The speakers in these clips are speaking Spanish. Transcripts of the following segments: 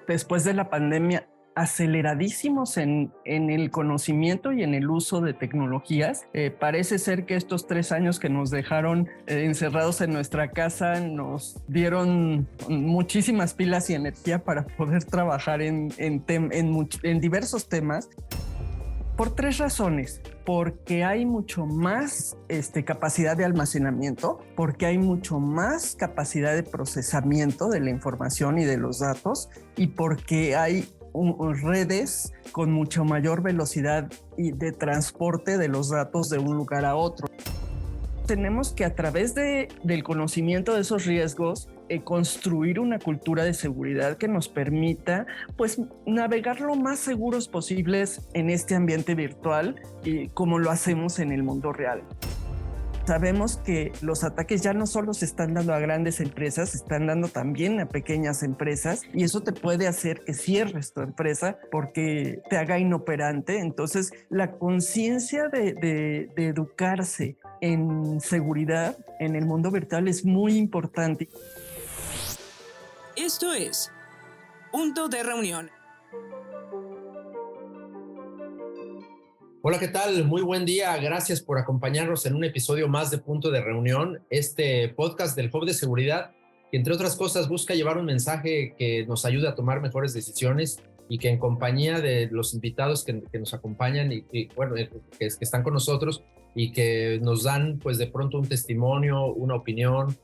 Después de la pandemia, aceleradísimos en el conocimiento y en el uso de tecnologías. Parece ser que estos 3 años que nos dejaron encerrados en nuestra casa nos dieron muchísimas pilas y energía para poder trabajar en diversos temas. Por 3 razones. Porque hay mucho más capacidad de almacenamiento, porque hay mucho más capacidad de procesamiento de la información y de los datos, y porque hay redes con mucho mayor velocidad y de transporte de los datos de un lugar a otro. Tenemos que, a través del conocimiento de esos riesgos, construir una cultura de seguridad que nos permita pues navegar lo más seguros posibles en este ambiente virtual, como lo hacemos en el mundo real. Sabemos que los ataques ya no solo se están dando a grandes empresas, se están dando también a pequeñas empresas, y eso te puede hacer que cierres tu empresa porque te haga inoperante. Entonces, la conciencia de educarse en seguridad en el mundo virtual es muy importante. Esto es Punto de Reunión. Hola, ¿qué tal? Muy buen día. Gracias por acompañarnos en un episodio más de Punto de Reunión, este podcast del Hub de Seguridad, que entre otras cosas busca llevar un mensaje que nos ayude a tomar mejores decisiones y que en compañía de los invitados que nos acompañan y bueno, que están con nosotros y que nos dan pues de pronto un testimonio, una opinión,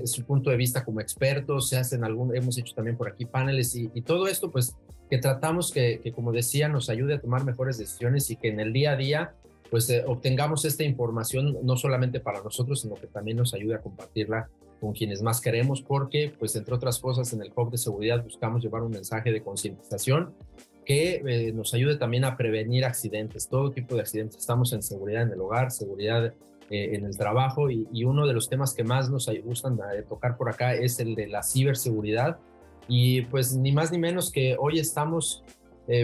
su punto de vista como expertos. Hemos hecho también por aquí paneles y todo esto pues que tratamos que, como decía, nos ayude a tomar mejores decisiones y que en el día a día pues obtengamos esta información no solamente para nosotros, sino que también nos ayude a compartirla con quienes más queremos, porque pues entre otras cosas en el Hub de Seguridad buscamos llevar un mensaje de concientización que nos ayude también a prevenir accidentes, todo tipo de accidentes. Estamos en seguridad en el hogar, seguridad en el trabajo, y uno de los temas que más nos gustan tocar por acá es el de la ciberseguridad. Y pues ni más ni menos que hoy estamos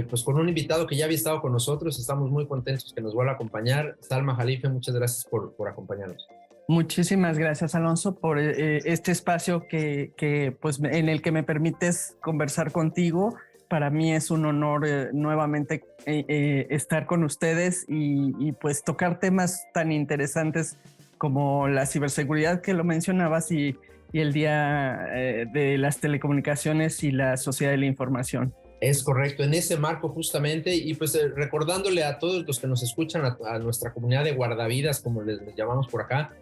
pues con un invitado que ya había estado con nosotros. Estamos muy contentos que nos vuelva a acompañar. Salma Jalife, muchas gracias por acompañarnos. Muchísimas gracias, Alonso, por este espacio que pues en el que me permites conversar contigo. Para mí es un honor nuevamente estar con ustedes y pues tocar temas tan interesantes como la ciberseguridad, que lo mencionabas, y el Día de las Telecomunicaciones y la Sociedad de la Información. Es correcto, en ese marco justamente, y pues recordándole a todos los que nos escuchan, a nuestra comunidad de guardavidas, como les llamamos por acá,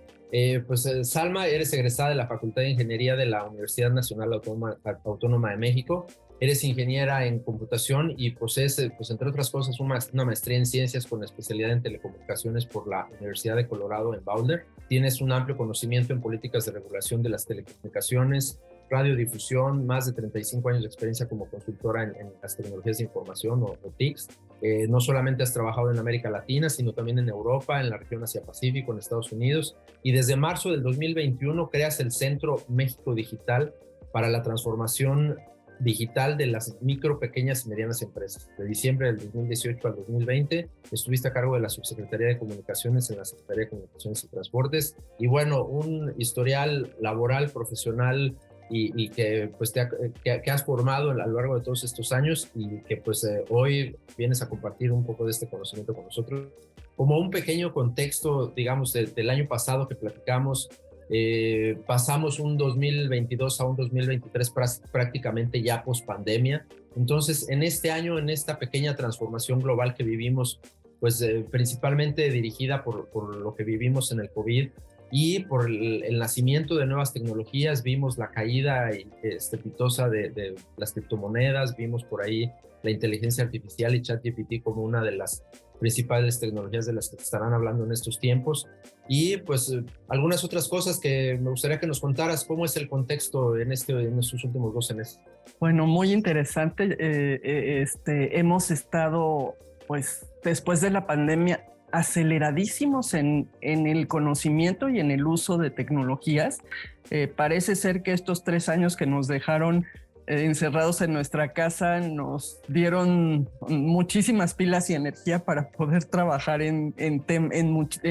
Salma, eres egresada de la Facultad de Ingeniería de la Universidad Nacional Autónoma de México. Eres ingeniera en computación y posees, pues entre otras cosas, una maestría en ciencias con especialidad en telecomunicaciones por la Universidad de Colorado en Boulder. Tienes un amplio conocimiento en políticas de regulación de las telecomunicaciones, radiodifusión, más de 35 años de experiencia como consultora en las tecnologías de información o TICs. No solamente has trabajado en América Latina, sino también en Europa, en la región Asia-Pacífico, en Estados Unidos. Y desde marzo del 2021 creas el Centro México Digital para la transformación digital de las micro, pequeñas y medianas empresas. De diciembre del 2018 al 2020 estuviste a cargo de la Subsecretaría de Comunicaciones en la Secretaría de Comunicaciones y Transportes. Y bueno, un historial laboral, profesional y que pues que has formado a lo largo de todos estos años, y que pues hoy vienes a compartir un poco de este conocimiento con nosotros. Como un pequeño contexto, digamos, del año pasado que platicamos, pasamos un 2022 a un 2023 prácticamente ya post pandemia. Entonces, en este año, en esta pequeña transformación global que vivimos, pues principalmente dirigida por lo que vivimos en el COVID y por el nacimiento de nuevas tecnologías, vimos la caída estrepitosa de las criptomonedas, vimos por ahí la inteligencia artificial y ChatGPT como una de las principales tecnologías de las que te estarán hablando en estos tiempos, y pues algunas otras cosas que me gustaría que nos contaras. ¿Cómo es el contexto en estos últimos 12 meses? Bueno, muy interesante. Hemos estado, pues, después de la pandemia, aceleradísimos en el conocimiento y en el uso de tecnologías. Parece ser que estos 3 años que nos dejaron encerrados en nuestra casa nos dieron muchísimas pilas y energía para poder trabajar en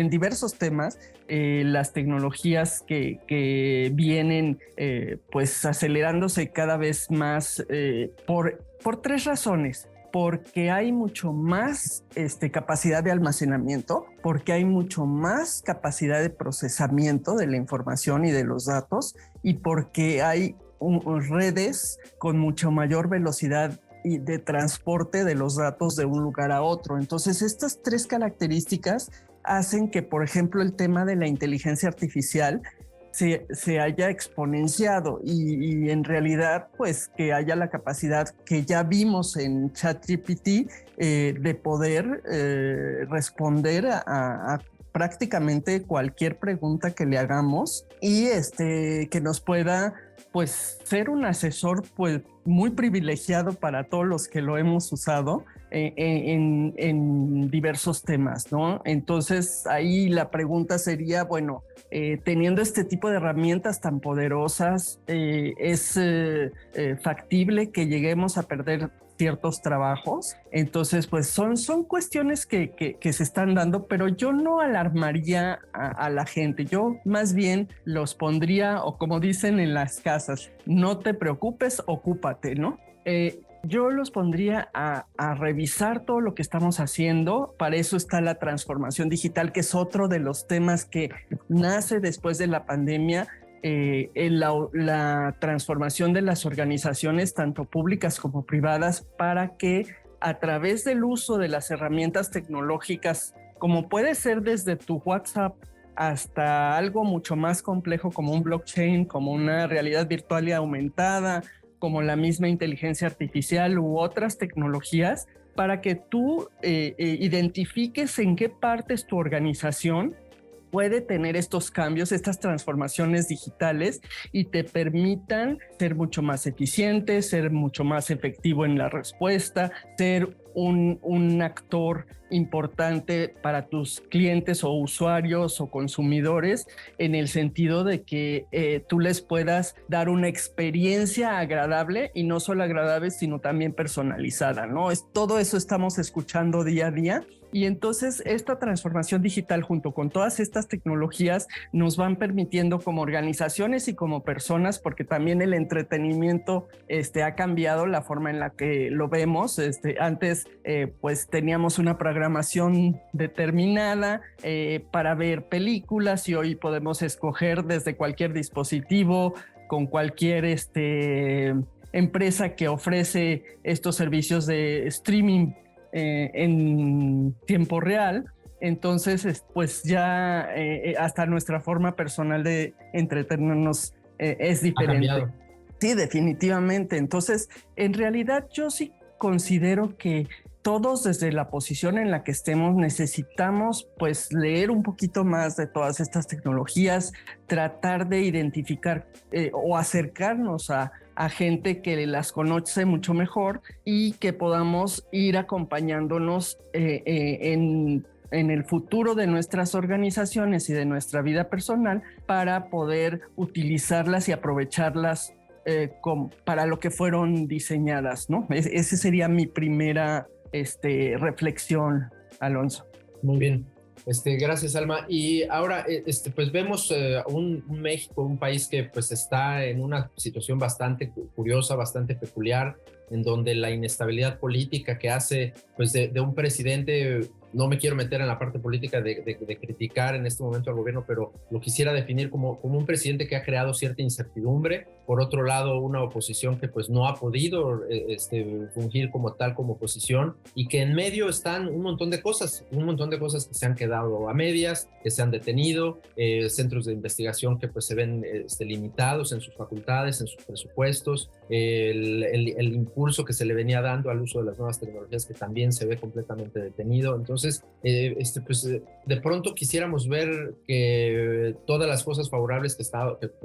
diversos temas. Las tecnologías que vienen pues acelerándose cada vez más por tres razones. Porque hay mucho más capacidad de almacenamiento, porque hay mucho más capacidad de procesamiento de la información y de los datos, y porque hay redes con mucho mayor velocidad y de transporte de los datos de un lugar a otro. Entonces, estas tres características hacen que, por ejemplo, el tema de la inteligencia artificial se haya exponenciado y en realidad pues que haya la capacidad que ya vimos en ChatGPT de poder responder a prácticamente cualquier pregunta que le hagamos y que nos pueda pues ser un asesor pues muy privilegiado para todos los que lo hemos usado en diversos temas, ¿no? Entonces ahí la pregunta sería, bueno, teniendo este tipo de herramientas tan poderosas, ¿es factible que lleguemos a perder ciertos trabajos? Entonces, pues son cuestiones que se están dando, pero yo no alarmaría a la gente. Yo más bien los pondría, o como dicen en las casas, no te preocupes, ocúpate, ¿no? Yo los pondría a revisar todo lo que estamos haciendo. Para eso está la transformación digital, que es otro de los temas que nace después de la pandemia. La transformación de las organizaciones, tanto públicas como privadas, para que a través del uso de las herramientas tecnológicas, como puede ser desde tu WhatsApp hasta algo mucho más complejo como un blockchain, como una realidad virtual y aumentada, como la misma inteligencia artificial u otras tecnologías, para que tú identifiques en qué partes tu organización puede tener estos cambios, estas transformaciones digitales y te permitan ser mucho más eficiente, ser mucho más efectivo en la respuesta, ser un actor importante para tus clientes o usuarios o consumidores, en el sentido de que tú les puedas dar una experiencia agradable, y no solo agradable, sino también personalizada, ¿no? Todo eso estamos escuchando día a día. Y entonces esta transformación digital junto con todas estas tecnologías nos van permitiendo como organizaciones y como personas, porque también el entretenimiento ha cambiado la forma en la que lo vemos. Antes pues teníamos una programación determinada para ver películas, y hoy podemos escoger desde cualquier dispositivo, con cualquier empresa que ofrece estos servicios de streaming en tiempo real. Entonces, pues ya hasta nuestra forma personal de entretenernos es diferente. Ha cambiado. Sí, definitivamente. Entonces, en realidad yo sí considero que todos, desde la posición en la que estemos, necesitamos pues leer un poquito más de todas estas tecnologías, tratar de identificar o acercarnos a gente que las conoce mucho mejor, y que podamos ir acompañándonos en el futuro de nuestras organizaciones y de nuestra vida personal, para poder utilizarlas y aprovecharlas para lo que fueron diseñadas, ¿no? Ese sería mi primera reflexión, Alonso. Muy bien. Gracias, Alma. Y ahora, pues vemos un México, un país que pues está en una situación bastante curiosa, bastante peculiar, en donde la inestabilidad política que hace pues de un presidente, no me quiero meter en la parte política de criticar en este momento al gobierno, pero lo quisiera definir como un presidente que ha creado cierta incertidumbre. Por otro lado, una oposición que pues no ha podido fungir como tal, como oposición, y que en medio están un montón de cosas que se han quedado a medias, que se han detenido, centros de investigación que pues se ven limitados en sus facultades, en sus presupuestos, el impulso que se le venía dando al uso de las nuevas tecnologías, que también se ve completamente detenido. Entonces, pues de pronto quisiéramos ver que todas las cosas favorables que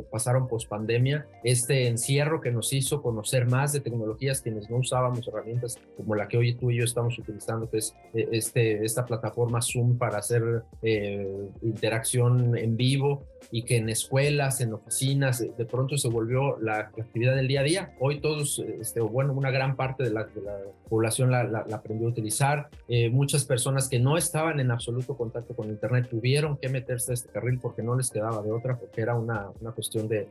pasaron post pandemia, este encierro que nos hizo conocer más de tecnologías, quienes no usábamos herramientas como la que hoy tú y yo estamos utilizando, que es esta plataforma Zoom para hacer interacción en vivo, y que en escuelas, en oficinas, de pronto se volvió la actividad del día a día. Hoy todos, bueno, una gran parte de la población la aprendió a utilizar. Muchas personas que no estaban en absoluto contacto con Internet tuvieron que meterse a este carril porque no les quedaba de otra, porque era una cuestión de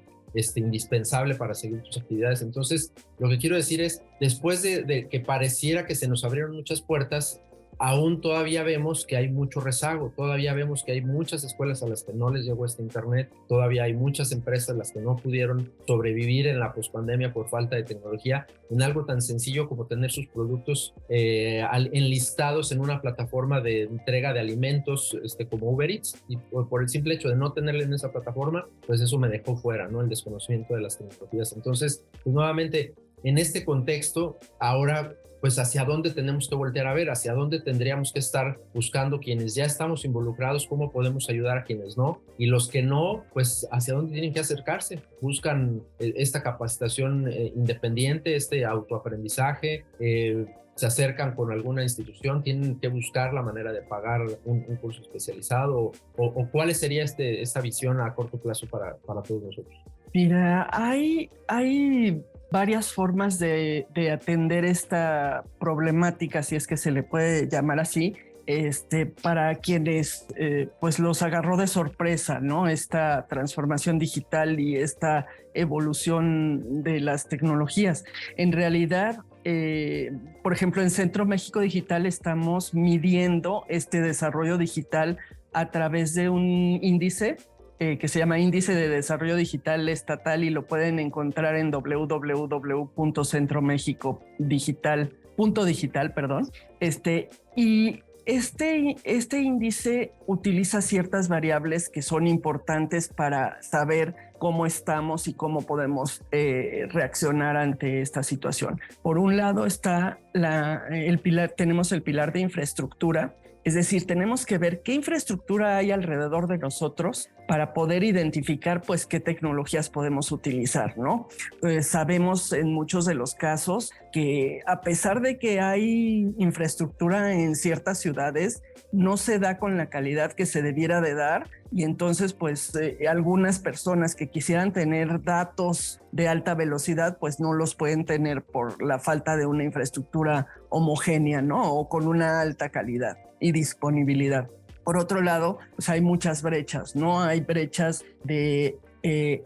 indispensable para seguir sus actividades. Entonces, lo que quiero decir es, después de que pareciera que se nos abrieron muchas puertas, aún todavía vemos que hay mucho rezago, todavía vemos que hay muchas escuelas a las que no les llegó Internet, todavía hay muchas empresas a las que no pudieron sobrevivir en la pospandemia por falta de tecnología, en algo tan sencillo como tener sus productos enlistados en una plataforma de entrega de alimentos como Uber Eats, y por el simple hecho de no tenerle en esa plataforma, pues eso me dejó fuera, ¿no? El desconocimiento de las tecnologías. Entonces, pues nuevamente, en este contexto, ahora pues hacia dónde tenemos que voltear a ver, hacia dónde tendríamos que estar buscando quienes ya estamos involucrados, cómo podemos ayudar a quienes no, y los que no, pues hacia dónde tienen que acercarse, buscan esta capacitación independiente, este autoaprendizaje, se acercan con alguna institución, tienen que buscar la manera de pagar un curso especializado, o cuál sería esta visión a corto plazo para todos nosotros. Mira, hay varias formas de atender esta problemática, si es que se le puede llamar así, para quienes pues los agarró de sorpresa, ¿no? Esta transformación digital y esta evolución de las tecnologías. En realidad, por ejemplo, en Centro México Digital estamos midiendo este desarrollo digital a través de un índice que se llama Índice de Desarrollo Digital Estatal, y lo pueden encontrar en www.centromexico.digital, perdón. Y este índice utiliza ciertas variables que son importantes para saber cómo estamos y cómo podemos reaccionar ante esta situación. Por un lado está tenemos el pilar de infraestructura. Es decir, tenemos que ver qué infraestructura hay alrededor de nosotros para poder identificar pues qué tecnologías podemos utilizar, ¿no? Sabemos en muchos de los casos que a pesar de que hay infraestructura en ciertas ciudades, no se da con la calidad que se debiera de dar, y entonces pues algunas personas que quisieran tener datos de alta velocidad pues no los pueden tener por la falta de una infraestructura homogénea, ¿no? O con una alta calidad y disponibilidad. Por otro lado, pues hay muchas brechas, ¿no? Hay brechas de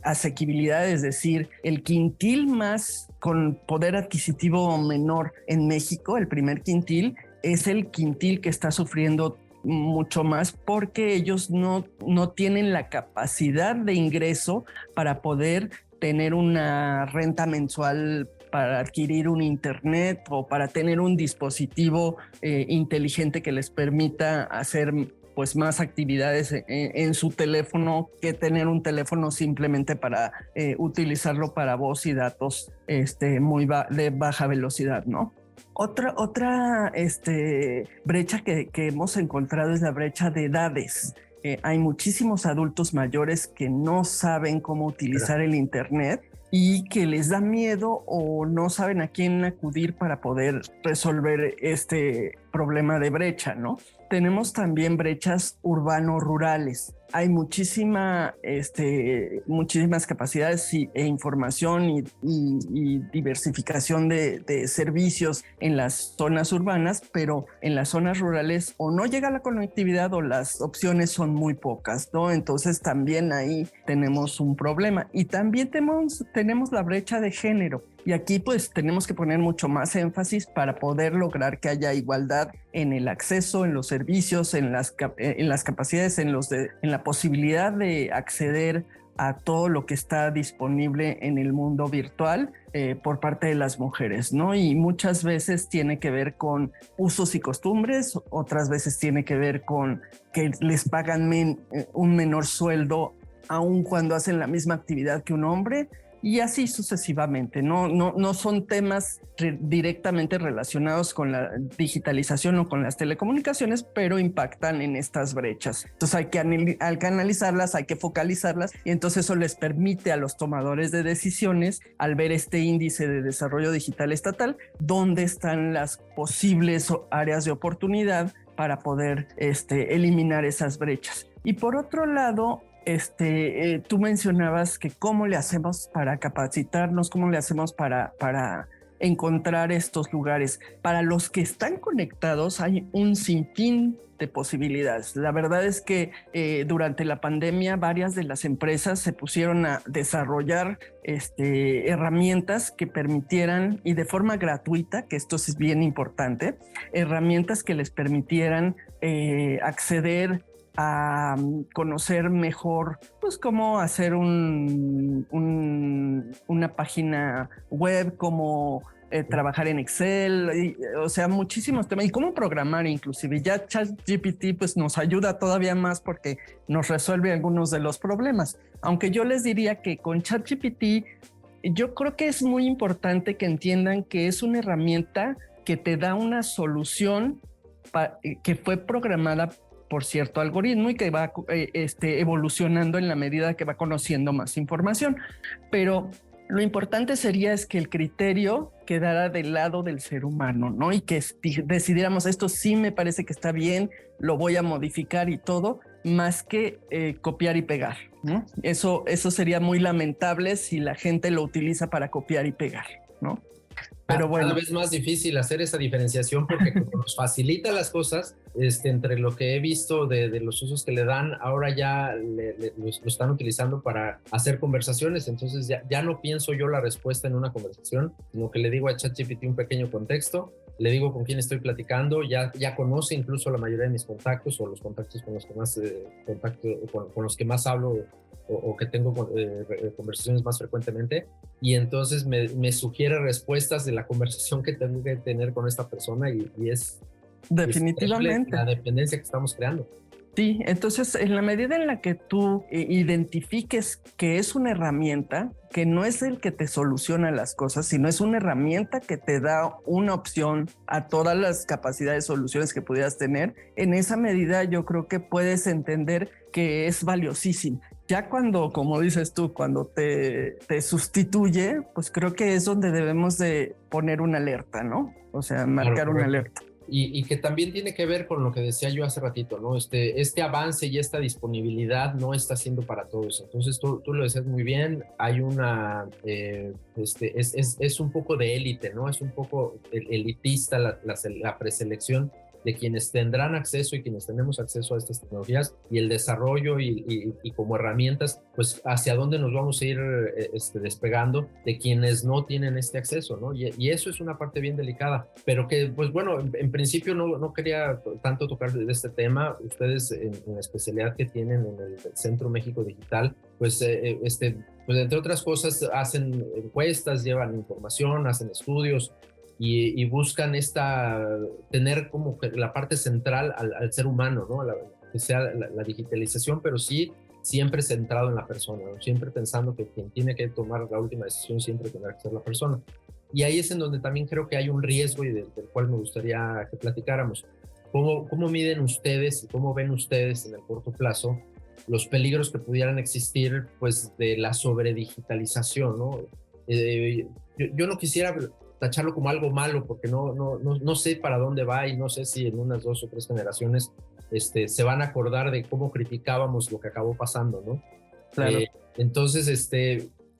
asequibilidad, es decir, el quintil más con poder adquisitivo menor en México, el primer quintil, es el quintil que está sufriendo mucho más porque ellos no tienen la capacidad de ingreso para poder tener una renta mensual para adquirir un internet o para tener un dispositivo inteligente que les permita hacer pues más actividades en su teléfono que tener un teléfono simplemente para utilizarlo para voz y datos de baja velocidad, ¿no? Otra brecha que hemos encontrado es la brecha de edades. Hay muchísimos adultos mayores que no saben cómo utilizar el internet y que les da miedo o no saben a quién acudir para poder resolver este problema de brecha, ¿no? Tenemos también brechas urbano-rurales. Hay muchísimas capacidades e información y diversificación de servicios en las zonas urbanas, pero en las zonas rurales o no llega la conectividad o las opciones son muy pocas, ¿no? Entonces también ahí tenemos un problema. Y también tenemos la brecha de género. Y aquí pues tenemos que poner mucho más énfasis para poder lograr que haya igualdad en el acceso, en los servicios, en las capacidades, en la posibilidad de acceder a todo lo que está disponible en el mundo virtual por parte de las mujeres, ¿no? Y muchas veces tiene que ver con usos y costumbres, otras veces tiene que ver con que les pagan un menor sueldo aun cuando hacen la misma actividad que un hombre, y así sucesivamente. No son temas directamente relacionados con la digitalización o con las telecomunicaciones, pero impactan en estas brechas. Entonces hay que analizarlas, hay que focalizarlas, y entonces eso les permite a los tomadores de decisiones, al ver este índice de desarrollo digital estatal, dónde están las posibles áreas de oportunidad para poder eliminar esas brechas. Y por otro lado, Tú mencionabas que cómo le hacemos para capacitarnos, cómo le hacemos para encontrar estos lugares. Para los que están conectados hay un sinfín de posibilidades. La verdad es que durante la pandemia varias de las empresas se pusieron a desarrollar herramientas que permitieran, y de forma gratuita, que esto es bien importante, herramientas que les permitieran acceder a conocer mejor, pues cómo hacer una página web, cómo trabajar en Excel, o sea, muchísimos temas, y cómo programar inclusive. Ya ChatGPT pues nos ayuda todavía más porque nos resuelve algunos de los problemas. Aunque yo les diría que con ChatGPT yo creo que es muy importante que entiendan que es una herramienta que te da una solución que fue programada por cierto algoritmo y que va evolucionando en la medida que va conociendo más información. Pero lo importante sería es que el criterio quedara del lado del ser humano, ¿no? Y que decidiéramos, esto sí me parece que está bien, lo voy a modificar y todo, más que copiar y pegar, ¿no? Eso sería muy lamentable si la gente lo utiliza para copiar y pegar, ¿no? Pero bueno. Cada vez más difícil hacer esa diferenciación porque nos facilita las cosas, entre lo que he visto de los usos que le dan, ahora ya lo están utilizando para hacer conversaciones, entonces ya no pienso yo la respuesta en una conversación, sino que le digo a ChatGPT un pequeño contexto, le digo con quién estoy platicando, ya conoce incluso la mayoría de mis contactos o los contactos con los que más con los que más hablo o que tengo conversaciones más frecuentemente, y entonces me sugiere respuestas de la conversación que tengo que tener con esta persona y es definitivamente la dependencia que estamos creando. Sí, entonces en la medida en la que tú identifiques que es una herramienta, que no es el que te soluciona las cosas, sino es una herramienta que te da una opción a todas las capacidades, soluciones que pudieras tener, en esa medida yo creo que puedes entender que es valiosísimo. Ya cuando, como dices tú, cuando te sustituye, pues creo que es donde debemos de poner una alerta, ¿no? O sea, marcar una alerta. Y que también tiene que ver con lo que decía yo hace ratito, ¿no? Este avance y esta disponibilidad no está siendo para todos. Entonces tú lo decías muy bien, hay es un poco de élite, ¿no? Es un poco elitista la preselección de quienes tendrán acceso y quienes tenemos acceso a estas tecnologías y el desarrollo y como herramientas, pues hacia dónde nos vamos a ir despegando de quienes no tienen este acceso, ¿no? Y eso es una parte bien delicada, pero que, pues bueno, en principio no quería tanto tocar de este tema. Ustedes en la especialidad que tienen en el Centro México Digital, pues pues entre otras cosas hacen encuestas, llevan información, hacen estudios, y buscan tener como que la parte central al ser humano, ¿no? Que sea la digitalización, pero sí siempre centrado en la persona, ¿no? Siempre pensando que quien tiene que tomar la última decisión siempre tendrá que ser la persona. Y ahí es en donde también creo que hay un riesgo y del cual me gustaría que platicáramos. ¿Cómo miden ustedes y cómo ven ustedes en el corto plazo los peligros que pudieran existir, pues, de la sobredigitalización, ¿no? Yo no quisiera tacharlo como algo malo porque no sé para dónde va y no sé si en unas 2 o 3 generaciones se van a acordar de cómo criticábamos lo que acabó pasando, ¿no? Claro. Entonces,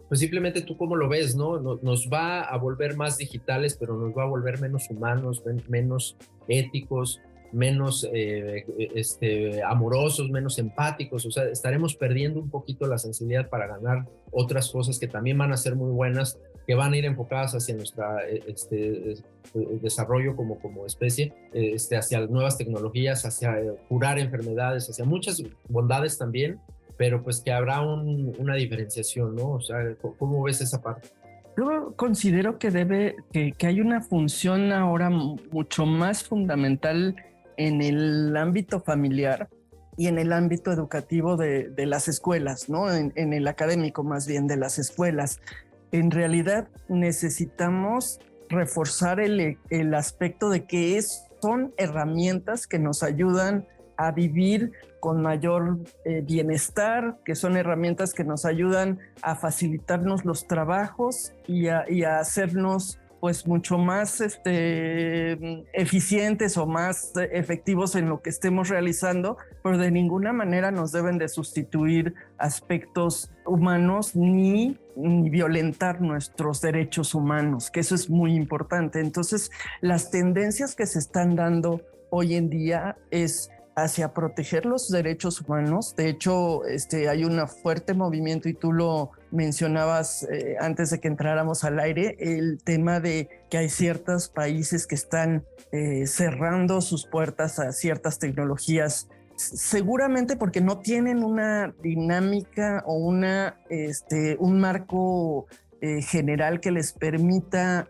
pues simplemente tú cómo lo ves, ¿no? Nos va a volver más digitales, pero nos va a volver menos humanos, menos éticos, menos amorosos, menos empáticos. O sea, estaremos perdiendo un poquito la sensibilidad para ganar otras cosas que también van a ser muy buenas, que van a ir enfocadas hacia nuestro desarrollo como especie, hacia las nuevas tecnologías, hacia curar enfermedades, hacia muchas bondades también, pero pues que habrá una diferenciación, ¿no? O sea, ¿cómo ves esa parte? Yo considero que hay una función ahora mucho más fundamental en el ámbito familiar y en el ámbito educativo de las escuelas, ¿no? En el académico más bien de las escuelas. En realidad necesitamos reforzar el aspecto de que son herramientas que nos ayudan a vivir con mayor bienestar, que son herramientas que nos ayudan a facilitarnos los trabajos y a hacernos pues mucho más eficientes o más efectivos en lo que estemos realizando, pero de ninguna manera nos deben de sustituir aspectos humanos ni violentar nuestros derechos humanos, que eso es muy importante. Entonces, las tendencias que se están dando hoy en día es hacia proteger los derechos humanos. De hecho, hay un fuerte movimiento, y tú lo mencionabas antes de que entráramos al aire, el tema de que hay ciertos países que están cerrando sus puertas a ciertas tecnologías, seguramente porque no tienen una dinámica o un marco general que les permita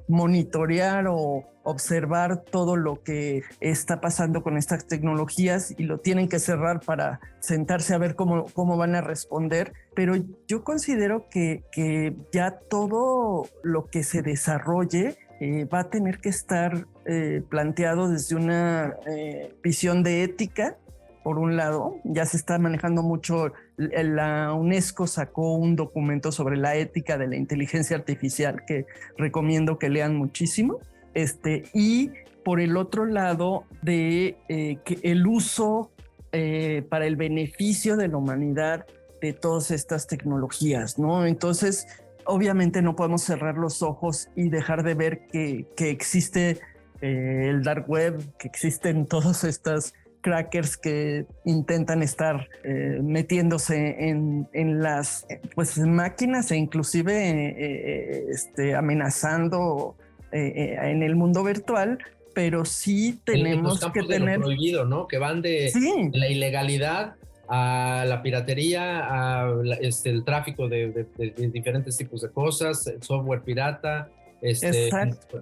monitorear o observar todo lo que está pasando con estas tecnologías, y lo tienen que cerrar para sentarse a ver cómo van a responder. Pero yo considero que ya todo lo que se desarrolle va a tener que estar planteado desde una visión de ética. Por un lado, ya se está manejando mucho. La UNESCO sacó un documento sobre la ética de la inteligencia artificial que recomiendo que lean muchísimo. Y por el otro lado, de que el uso para el beneficio de la humanidad de todas estas tecnologías, ¿no? Entonces, obviamente no podemos cerrar los ojos y dejar de ver que existe el dark web, que existen todas estas crackers que intentan estar metiéndose en las pues, máquinas, e inclusive amenazando en el mundo virtual. Pero sí tenemos que tener... de lo prohibido, ¿no? Que van de la ilegalidad a la piratería, el tráfico de diferentes tipos de cosas, el software pirata,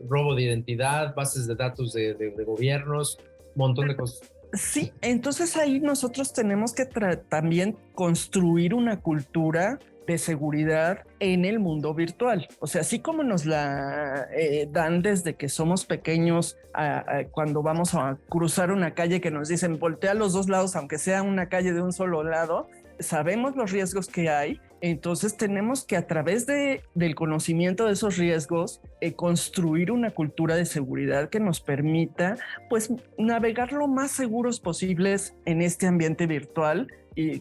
robo de identidad, bases de datos de gobiernos, un montón de cosas. Sí, entonces ahí nosotros tenemos que también construir una cultura de seguridad en el mundo virtual. O sea, así como nos la dan desde que somos pequeños, cuando vamos a cruzar una calle, que nos dicen voltea a los dos lados, aunque sea una calle de un solo lado, sabemos los riesgos que hay. Entonces tenemos que, a través del conocimiento de esos riesgos, construir una cultura de seguridad que nos permita pues navegar lo más seguros posibles en este ambiente virtual,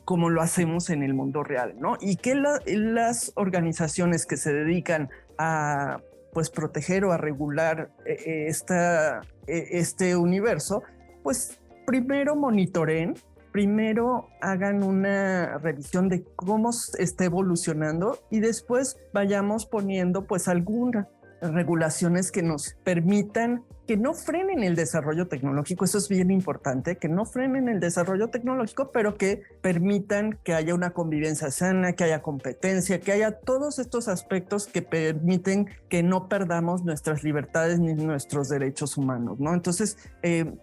como lo hacemos en el mundo real, ¿no? Y que las organizaciones que se dedican a pues proteger o a regular este universo, pues primero monitoreen, primero hagan una revisión de cómo está evolucionando, y después vayamos poniendo pues algunas regulaciones que nos permitan que no frenen el desarrollo tecnológico. Eso es bien importante, que no frenen el desarrollo tecnológico, pero que permitan que haya una convivencia sana, que haya competencia, que haya todos estos aspectos que permiten que no perdamos nuestras libertades ni nuestros derechos humanos, ¿no? Entonces,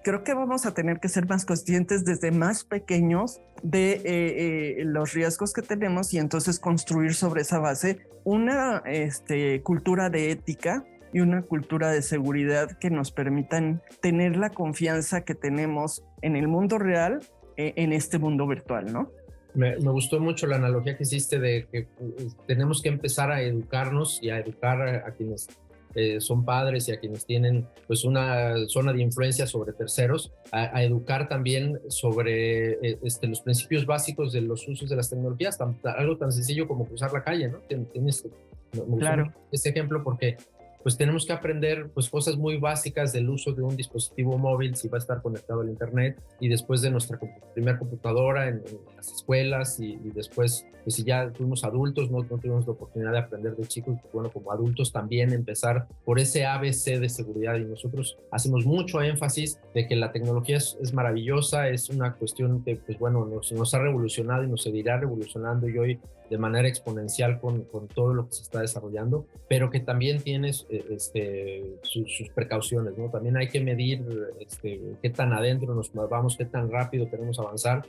creo que vamos a tener que ser más conscientes desde más pequeños de los riesgos que tenemos, y entonces construir sobre esa base una cultura de ética y una cultura de seguridad que nos permitan tener la confianza que tenemos en el mundo real, en este mundo virtual, ¿no? Me gustó mucho la analogía que hiciste de que tenemos que empezar a educarnos y a educar a quienes son padres y a quienes tienen pues una zona de influencia sobre terceros, a educar también sobre los principios básicos de los usos de las tecnologías, algo tan sencillo como cruzar la calle, ¿no? Claro. Este ejemplo porque pues tenemos que aprender pues cosas muy básicas del uso de un dispositivo móvil, si va a estar conectado al internet, y después de nuestra primera computadora en las escuelas, y después pues si ya fuimos adultos, no tuvimos la oportunidad de aprender de chicos, pues, bueno, como adultos también empezar por ese ABC de seguridad. Y nosotros hacemos mucho énfasis de que la tecnología es maravillosa, es una cuestión que pues bueno nos ha revolucionado y nos seguirá revolucionando, y hoy de manera exponencial con todo lo que se está desarrollando, pero que también tiene sus precauciones, ¿no? También hay que medir qué tan adentro nos vamos, qué tan rápido queremos avanzar.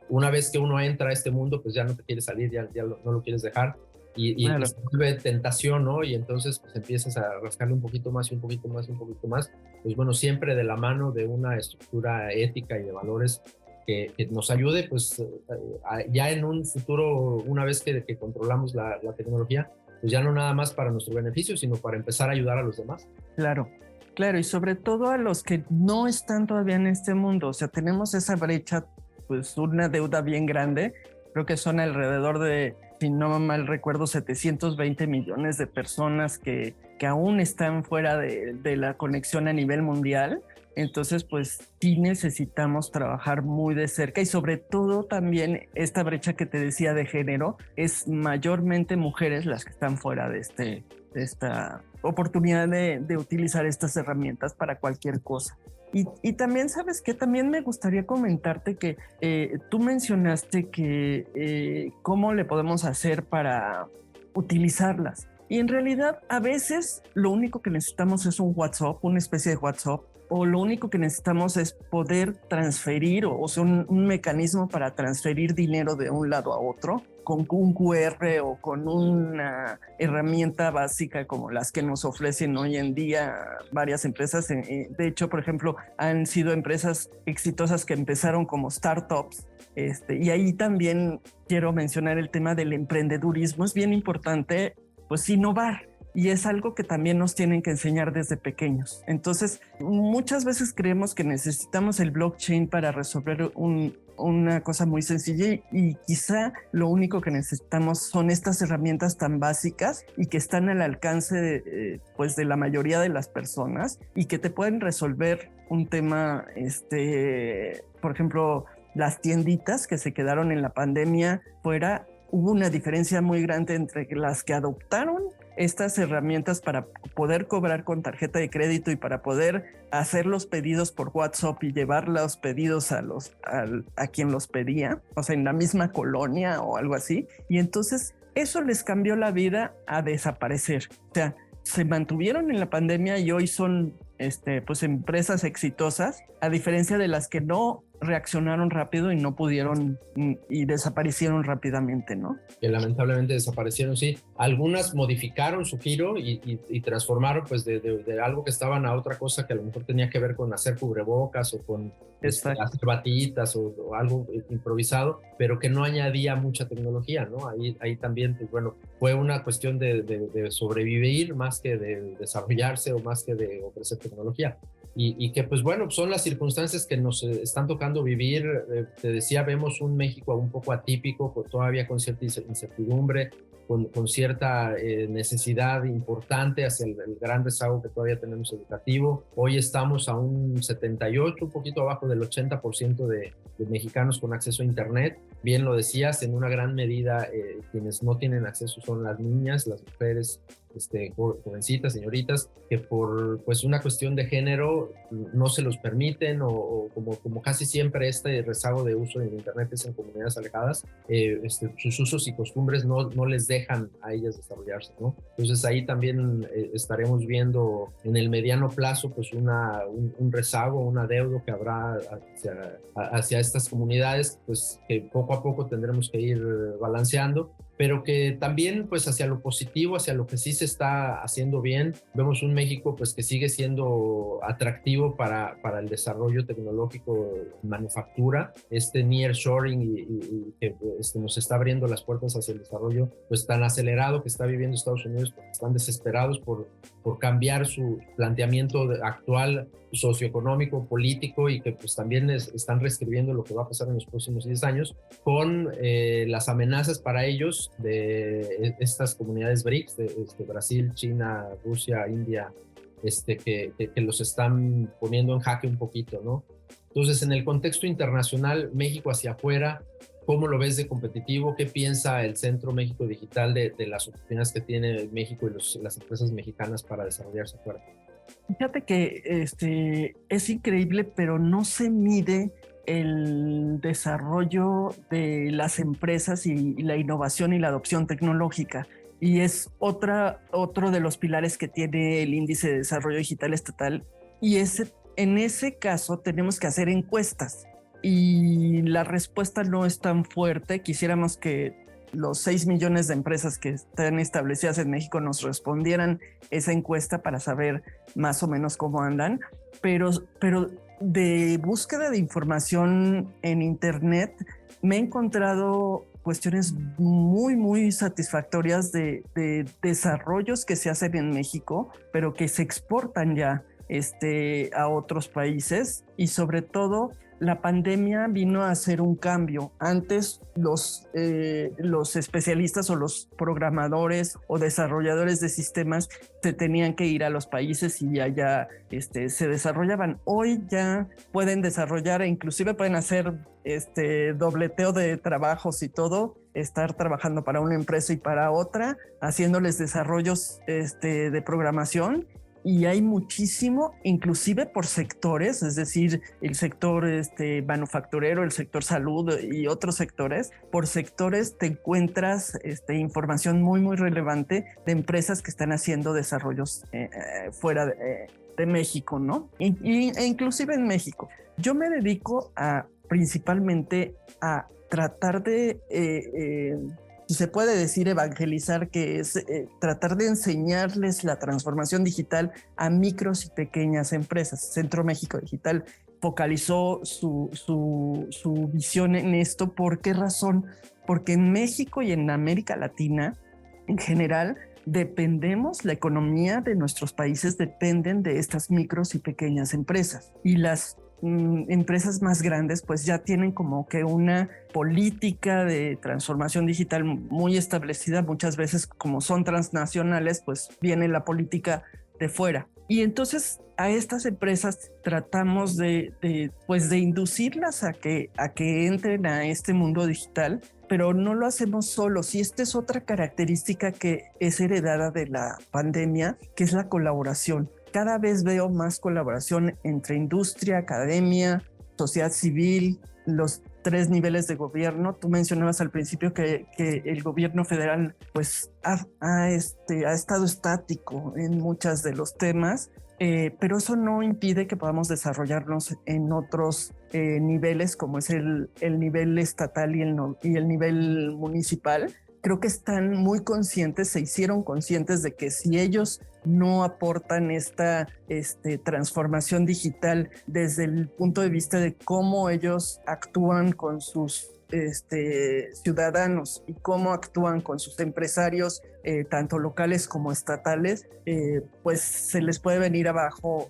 Una vez que uno entra a este mundo, pues ya no te quieres salir, ya no lo quieres dejar, y Claro. se vuelve tentación, ¿no? Y entonces pues empiezas a rascarle un poquito más y un poquito más y un poquito más, pues bueno, siempre de la mano de una estructura ética y de valores que nos ayude, pues ya en un futuro, una vez que controlamos la tecnología, pues ya no nada más para nuestro beneficio, sino para empezar a ayudar a los demás. Claro, claro, y sobre todo a los que no están todavía en este mundo. O sea, tenemos esa brecha, pues una deuda bien grande. Creo que son alrededor de, si no mal recuerdo, 720 millones de personas que aún están fuera de la conexión a nivel mundial. Entonces, pues sí necesitamos trabajar muy de cerca y sobre todo también esta brecha que te decía de género, es mayormente mujeres las que están fuera de esta oportunidad de utilizar estas herramientas para cualquier cosa. Y también, ¿sabes qué? También me gustaría comentarte que tú mencionaste que cómo le podemos hacer para utilizarlas. Y en realidad, a veces lo único que necesitamos es un WhatsApp, una especie de WhatsApp, o lo único que necesitamos es poder transferir, o sea, un mecanismo para transferir dinero de un lado a otro con un QR o con una herramienta básica como las que nos ofrecen hoy en día varias empresas. De hecho, por ejemplo, han sido empresas exitosas que empezaron como startups. Y ahí también quiero mencionar el tema del emprendedurismo. Es bien importante, pues, innovar. Y es algo que también nos tienen que enseñar desde pequeños. Entonces, muchas veces creemos que necesitamos el blockchain para resolver una cosa muy sencilla y quizá lo único que necesitamos son estas herramientas tan básicas y que están al alcance pues de la mayoría de las personas y que te pueden resolver un tema, por ejemplo, las tienditas que se quedaron en la pandemia fuera. Hubo una diferencia muy grande entre las que adoptaron estas herramientas para poder cobrar con tarjeta de crédito y para poder hacer los pedidos por WhatsApp y llevar los pedidos a quien los pedía, o sea, en la misma colonia o algo así. Y entonces eso les cambió la vida a desaparecer. O sea, se mantuvieron en la pandemia y hoy son pues empresas exitosas, a diferencia de las que no reaccionaron rápido y no pudieron y desaparecieron rápidamente, ¿no? Que lamentablemente desaparecieron, sí. Algunas modificaron su giro y transformaron pues de algo que estaban a otra cosa que a lo mejor tenía que ver con hacer cubrebocas o con hacer batitas o algo improvisado, pero que no añadía mucha tecnología, ¿no? Ahí también, pues bueno, fue una cuestión de sobrevivir más que de desarrollarse o más que de ofrecer tecnología. Y que pues bueno, son las circunstancias que nos están tocando vivir. Te decía, vemos un México un poco atípico, todavía con cierta incertidumbre, con cierta necesidad importante hacia el gran rezago que todavía tenemos educativo. Hoy estamos a un 78, un poquito abajo del 80% de mexicanos con acceso a Internet. Bien lo decías, en una gran medida quienes no tienen acceso son las niñas, las mujeres, jovencitas, señoritas, que por pues una cuestión de género no se los permiten o como casi siempre este rezago de uso de Internet es en comunidades alejadas, sus usos y costumbres no les dejan a ellas desarrollarse, ¿no? Entonces ahí también estaremos viendo en el mediano plazo pues un rezago, un adeudo que habrá hacia estas comunidades, pues que poco a poco tendremos que ir balanceando, pero que también pues hacia lo positivo, hacia lo que sí se está haciendo bien. Vemos un México pues que sigue siendo atractivo para el desarrollo tecnológico, manufactura, nearshoring y que nos está abriendo las puertas hacia el desarrollo pues tan acelerado que está viviendo Estados Unidos, porque están desesperados por cambiar su planteamiento actual socioeconómico, político, y que pues también están reescribiendo lo que va a pasar en los próximos 10 años con las amenazas para ellos de estas comunidades BRICS, de Brasil, China, Rusia, India, que los están poniendo en jaque un poquito, ¿no? Entonces, en el contexto internacional, México hacia afuera, ¿cómo lo ves de competitivo? ¿Qué piensa el Centro México Digital de las oportunidades que tiene México y las empresas mexicanas para desarrollarse afuera? Fíjate que es increíble, pero no se mide el desarrollo de las empresas y la innovación y la adopción tecnológica. Y es otro de los pilares que tiene el Índice de Desarrollo Digital Estatal. Y en ese caso tenemos que hacer encuestas. Y la respuesta no es tan fuerte. Quisiéramos que los 6 millones de empresas que están establecidas en México nos respondieran esa encuesta para saber más o menos cómo andan, pero de búsqueda de información en Internet me he encontrado cuestiones muy, muy satisfactorias de desarrollos que se hacen en México, pero que se exportan ya a otros países, y sobre todo la pandemia vino a hacer un cambio. Antes los especialistas o los programadores o desarrolladores de sistemas se tenían que ir a los países y allá se desarrollaban. Hoy ya pueden desarrollar e inclusive pueden hacer dobleteo de trabajos y todo, estar trabajando para una empresa y para otra, haciéndoles desarrollos de programación. Y hay muchísimo, inclusive por sectores, es decir, el sector manufacturero, el sector salud y otros sectores. Por sectores te encuentras información muy, muy relevante de empresas que están haciendo desarrollos fuera de México, ¿no? E inclusive en México. Yo me dedico principalmente a tratar de... se puede decir evangelizar, que es tratar de enseñarles la transformación digital a micros y pequeñas empresas. Centro México Digital focalizó su visión en esto. ¿Por qué razón? Porque en México y en América Latina en general dependemos, la economía de nuestros países dependen de estas micros y pequeñas empresas, y las empresas más grandes pues ya tienen como que una política de transformación digital muy establecida. Muchas veces, como son transnacionales, pues viene la política de fuera, y entonces a estas empresas tratamos de inducirlas a que entren a este mundo digital, pero no lo hacemos solos. Y esta es otra característica que es heredada de la pandemia, que es la colaboración. Cada vez veo más colaboración entre industria, academia, sociedad civil, los 3 niveles de gobierno. Tú mencionabas al principio que el gobierno federal pues ha estado estático en muchos de los temas, pero eso no impide que podamos desarrollarnos en otros niveles, como es el nivel estatal y el nivel municipal. Creo que están muy conscientes, se hicieron conscientes de que si ellos no aportan esta transformación digital desde el punto de vista de cómo ellos actúan con sus ciudadanos y cómo actúan con sus empresarios, tanto locales como estatales, pues se les puede venir abajo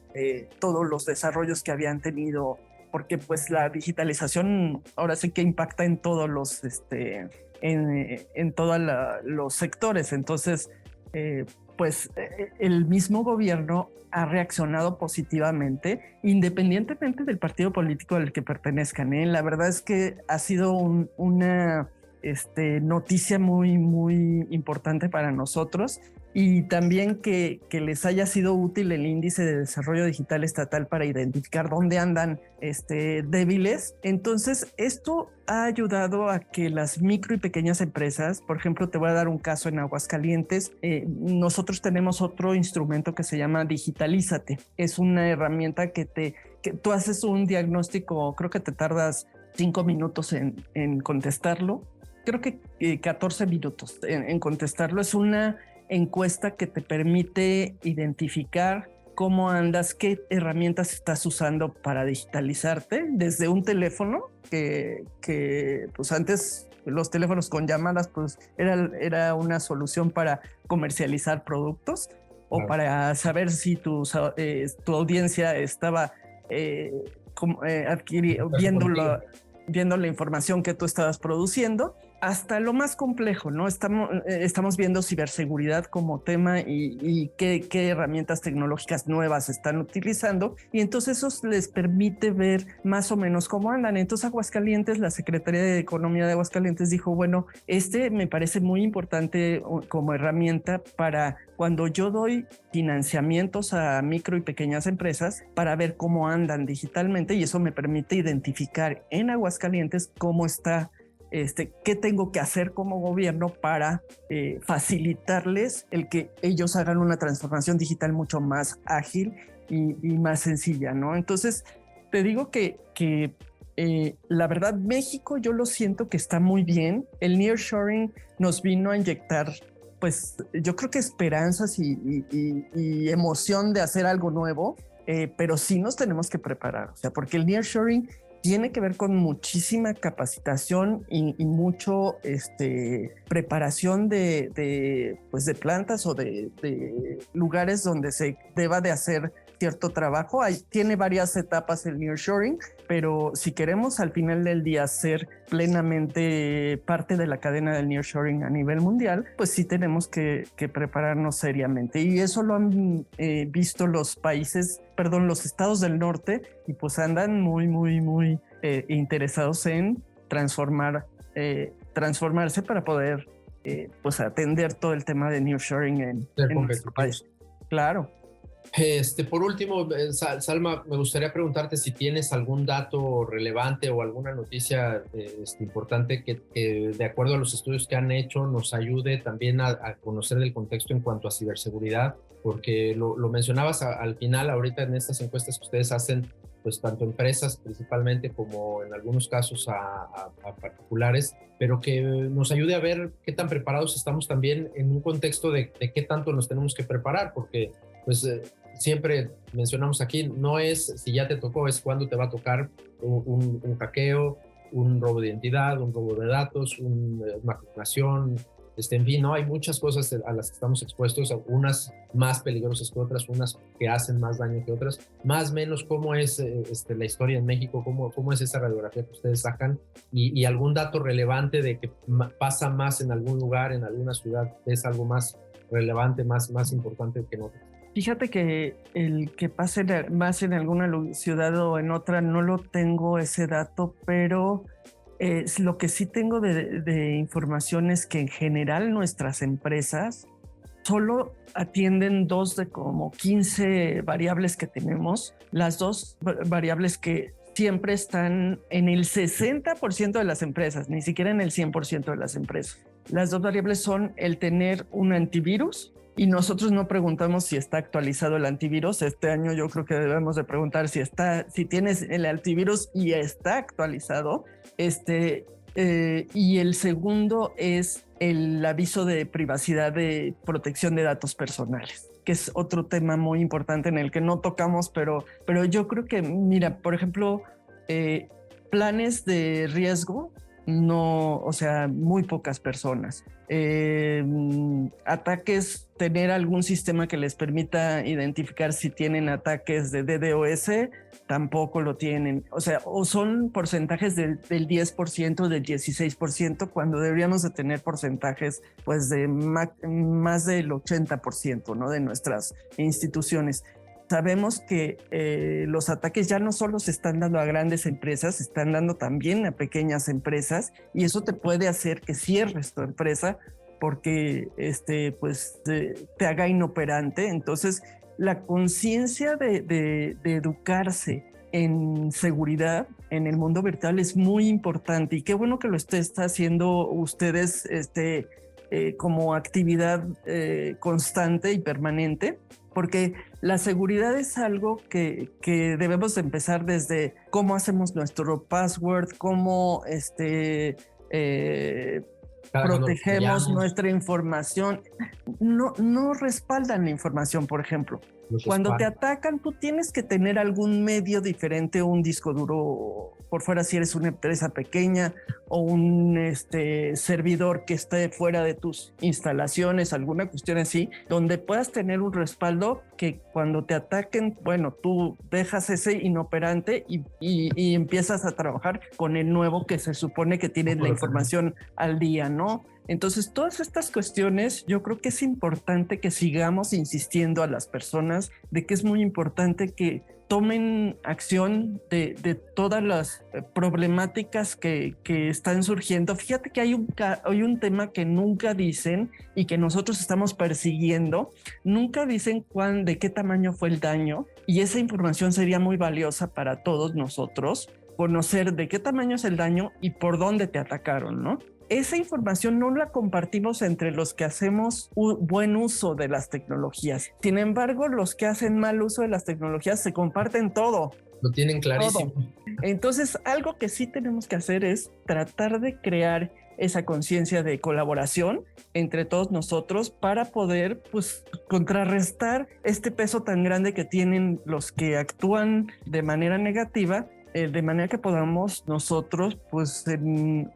todos los desarrollos que habían tenido, porque pues la digitalización ahora sí que impacta en todos los en todos los sectores. Entonces, pues el mismo gobierno ha reaccionado positivamente, independientemente del partido político al que pertenezcan. La verdad es que ha sido una noticia muy, muy importante para nosotros, y también que les haya sido útil el índice de desarrollo digital estatal para identificar dónde andan débiles. Entonces, esto ha ayudado a que las micro y pequeñas empresas, por ejemplo, te voy a dar un caso en Aguascalientes. Nosotros tenemos otro instrumento que se llama Digitalízate. Es una herramienta que tú haces un diagnóstico, creo que te tardas 5 minutos en contestarlo. Creo que 14 minutos en contestarlo. Es una encuesta que te permite identificar cómo andas, qué herramientas estás usando para digitalizarte desde un teléfono que pues antes los teléfonos con llamadas pues era una solución para comercializar productos, o para saber si tu audiencia estaba viendo la información que tú estabas produciendo, hasta lo más complejo, ¿no? Estamos viendo ciberseguridad como tema y qué herramientas tecnológicas nuevas están utilizando, y entonces eso les permite ver más o menos cómo andan. Entonces Aguascalientes, la Secretaría de Economía de Aguascalientes dijo, bueno, me parece muy importante como herramienta para cuando yo doy financiamientos a micro y pequeñas empresas, para ver cómo andan digitalmente, y eso me permite identificar en Aguascalientes cómo está, qué tengo que hacer como gobierno para facilitarles el que ellos hagan una transformación digital mucho más ágil y más sencilla, ¿no? Entonces, te digo que la verdad, México yo lo siento que está muy bien. El nearshoring nos vino a inyectar, pues yo creo que esperanzas y emoción de hacer algo nuevo, pero sí nos tenemos que preparar, o sea, porque el nearshoring tiene que ver con muchísima capacitación y mucho preparación de plantas o de lugares donde se deba de hacer cierto trabajo. Tiene varias etapas el nearshoring, pero si queremos al final del día ser plenamente parte de la cadena del nearshoring a nivel mundial, pues sí tenemos que prepararnos seriamente. Y eso lo han visto los estados del norte, y pues andan muy interesados en transformarse para poder pues atender todo el tema de nearshoring en nuestro país. Claro. Por último, Salma, me gustaría preguntarte si tienes algún dato relevante o alguna noticia importante que de acuerdo a los estudios que han hecho nos ayude también a conocer el contexto en cuanto a ciberseguridad, porque lo mencionabas al final ahorita en estas encuestas que ustedes hacen, pues tanto empresas principalmente como en algunos casos a particulares, pero que nos ayude a ver qué tan preparados estamos también en un contexto de qué tanto nos tenemos que preparar, porque pues siempre mencionamos aquí, no es si ya te tocó, es cuándo te va a tocar un hackeo, un robo de identidad, un robo de datos, una clonación, en fin, ¿no? Hay muchas cosas a las que estamos expuestos, unas más peligrosas que otras, unas que hacen más daño que otras. Más o menos, ¿cómo es la historia en México? ¿Cómo es esa radiografía que ustedes sacan? Y algún dato relevante de que pasa más en algún lugar, en alguna ciudad, es algo más relevante, más importante que en otras. Fíjate que el que pase más en alguna ciudad o en otra no lo tengo ese dato, pero lo que sí tengo de información es que en general nuestras empresas solo atienden 2 de como 15 variables que tenemos. Las 2 variables que siempre están en el 60% de las empresas, ni siquiera en el 100% de las empresas. Las 2 variables son el tener un antivirus, y nosotros no preguntamos si está actualizado el antivirus. Este año yo creo que debemos de preguntar si tienes el antivirus y está actualizado. Y el segundo es el aviso de privacidad de protección de datos personales, que es otro tema muy importante en el que no tocamos, pero yo creo que, mira, por ejemplo, planes de riesgo, no, o sea, muy pocas personas. Ataques, tener algún sistema que les permita identificar si tienen ataques de DDoS, tampoco lo tienen. O sea, o son porcentajes del 10%, del 16%, cuando deberíamos de tener porcentajes pues de más del 80%, ¿no? De nuestras instituciones. Sabemos que los ataques ya no solo se están dando a grandes empresas, se están dando también a pequeñas empresas, y eso te puede hacer que cierres tu empresa porque te haga inoperante. Entonces, la conciencia de educarse en seguridad en el mundo virtual es muy importante, y qué bueno que lo está haciendo ustedes como actividad constante y permanente, porque la seguridad es algo que debemos empezar desde cómo hacemos nuestro password, cómo protegemos nuestra información. No respaldan la información, por ejemplo. Cuando te atacan, tú tienes que tener algún medio diferente, un disco duro por fuera si eres una empresa pequeña, o un servidor que esté fuera de tus instalaciones, alguna cuestión así, donde puedas tener un respaldo que cuando te ataquen, bueno, tú dejas ese inoperante y empiezas a trabajar con el nuevo que se supone que tiene la información al día, ¿no? Entonces, todas estas cuestiones, yo creo que es importante que sigamos insistiendo a las personas de que es muy importante que tomen acción de todas las problemáticas que están surgiendo. Fíjate que hay un tema que nunca dicen y que nosotros estamos persiguiendo. Nunca dicen de qué tamaño fue el daño, y esa información sería muy valiosa para todos nosotros, conocer de qué tamaño es el daño y por dónde te atacaron, ¿no? Esa información no la compartimos entre los que hacemos buen uso de las tecnologías. Sin embargo, los que hacen mal uso de las tecnologías se comparten todo. Lo tienen clarísimo. Todo. Entonces, algo que sí tenemos que hacer es tratar de crear esa conciencia de colaboración entre todos nosotros para poder pues contrarrestar este peso tan grande que tienen los que actúan de manera negativa de manera que podamos nosotros, pues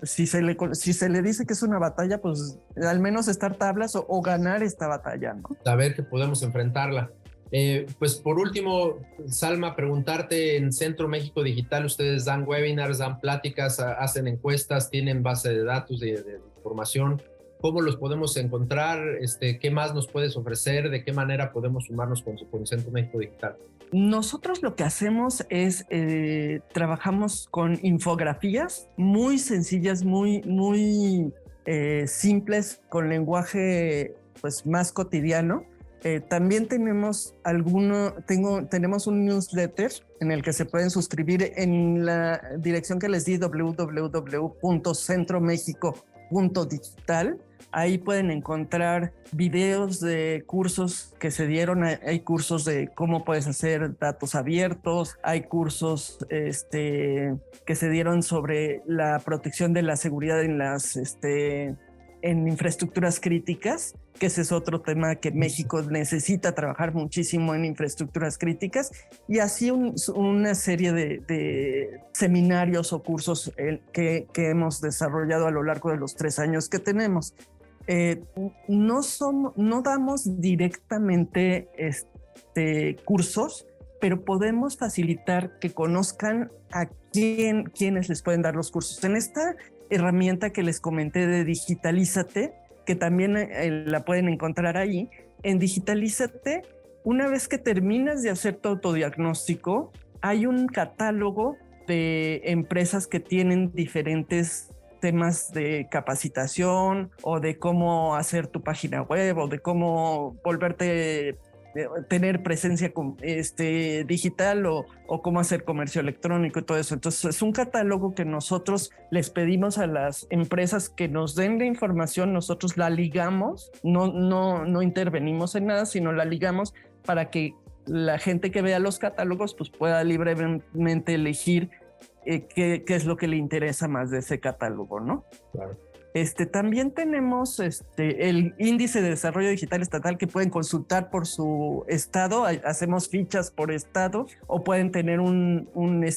si se le dice que es una batalla, pues al menos estar tablas o ganar esta batalla, ¿no? Saber que podemos enfrentarla. Pues por último, Salma, preguntarte, en Centro México Digital ustedes dan webinars, dan pláticas, hacen encuestas, tienen base de datos de información. ¿Cómo los podemos encontrar? ¿Qué más nos puedes ofrecer? ¿De qué manera podemos sumarnos con Centro México Digital? Nosotros lo que hacemos es trabajamos con infografías muy sencillas, muy simples, con lenguaje pues más cotidiano. También tenemos tenemos un newsletter en el que se pueden suscribir en la dirección que les di, www.centromexico.digital. Ahí pueden encontrar videos de cursos que se dieron. Hay cursos de cómo puedes hacer datos abiertos, hay cursos que se dieron sobre la protección de la seguridad en infraestructuras críticas, que ese es otro tema que México necesita trabajar muchísimo en infraestructuras críticas, y así una serie de seminarios o cursos que hemos desarrollado a lo largo de los 3 años que tenemos. No damos directamente cursos, pero podemos facilitar que conozcan a quiénes les pueden dar los cursos. En esta herramienta que les comenté de Digitalízate, que también la pueden encontrar ahí, en Digitalízate, una vez que terminas de hacer tu autodiagnóstico, hay un catálogo de empresas que tienen diferentes temas de capacitación o de cómo hacer tu página web o de cómo tener presencia digital o cómo hacer comercio electrónico y todo eso. Entonces es un catálogo que nosotros les pedimos a las empresas que nos den la información, nosotros la ligamos, no intervenimos en nada, sino la ligamos para que la gente que vea los catálogos pues pueda libremente elegir qué es lo que le interesa más de ese catálogo, ¿no? Claro. También tenemos el índice de desarrollo digital estatal, que pueden consultar por su estado. Hacemos fichas por estado, o pueden tener una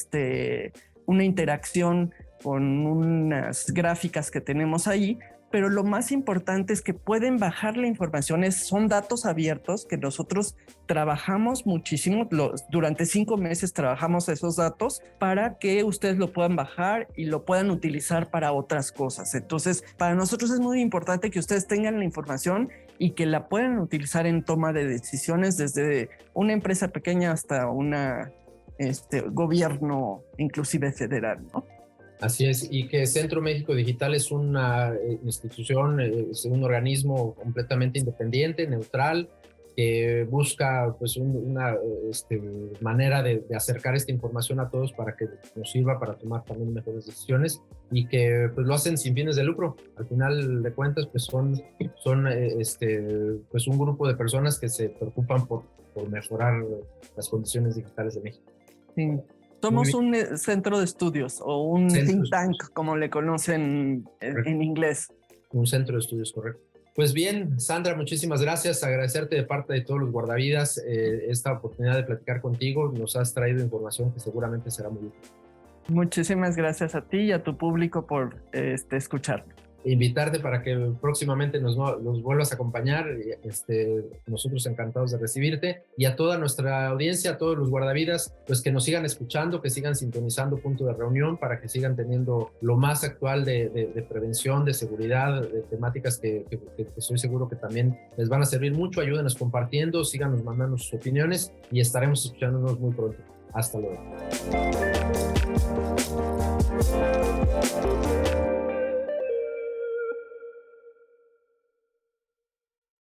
interacción con unas gráficas que tenemos ahí. Pero lo más importante es que pueden bajar la información. Son datos abiertos que nosotros trabajamos muchísimo. Durante 5 meses trabajamos esos datos para que ustedes lo puedan bajar y lo puedan utilizar para otras cosas. Entonces, para nosotros es muy importante que ustedes tengan la información y que la puedan utilizar en toma de decisiones, desde una empresa pequeña hasta un gobierno, inclusive federal, ¿no? Así es, y que Centro México Digital es una institución, es un organismo completamente independiente, neutral, que busca pues una manera de acercar esta información a todos para que nos sirva para tomar también mejores decisiones, y que pues lo hacen sin fines de lucro. Al final de cuentas pues son pues un grupo de personas que se preocupan por mejorar las condiciones digitales de México. Sí. Somos un centro de estudios o un think tank, como le conocen en inglés. Un centro de estudios, correcto. Pues bien, Sandra, muchísimas gracias. Agradecerte de parte de todos los guardavidas esta oportunidad de platicar contigo. Nos has traído información que seguramente será muy útil. Muchísimas gracias a ti y a tu público por escucharme. Invitarte para que próximamente nos vuelvas a acompañar. Nosotros encantados de recibirte, y a toda nuestra audiencia, a todos los guardavidas, pues que nos sigan escuchando, que sigan sintonizando Punto de Reunión, para que sigan teniendo lo más actual de prevención, de seguridad, de temáticas que estoy seguro que también les van a servir mucho. Ayúdenos compartiendo, síganos mandando sus opiniones y estaremos escuchándonos muy pronto. Hasta luego.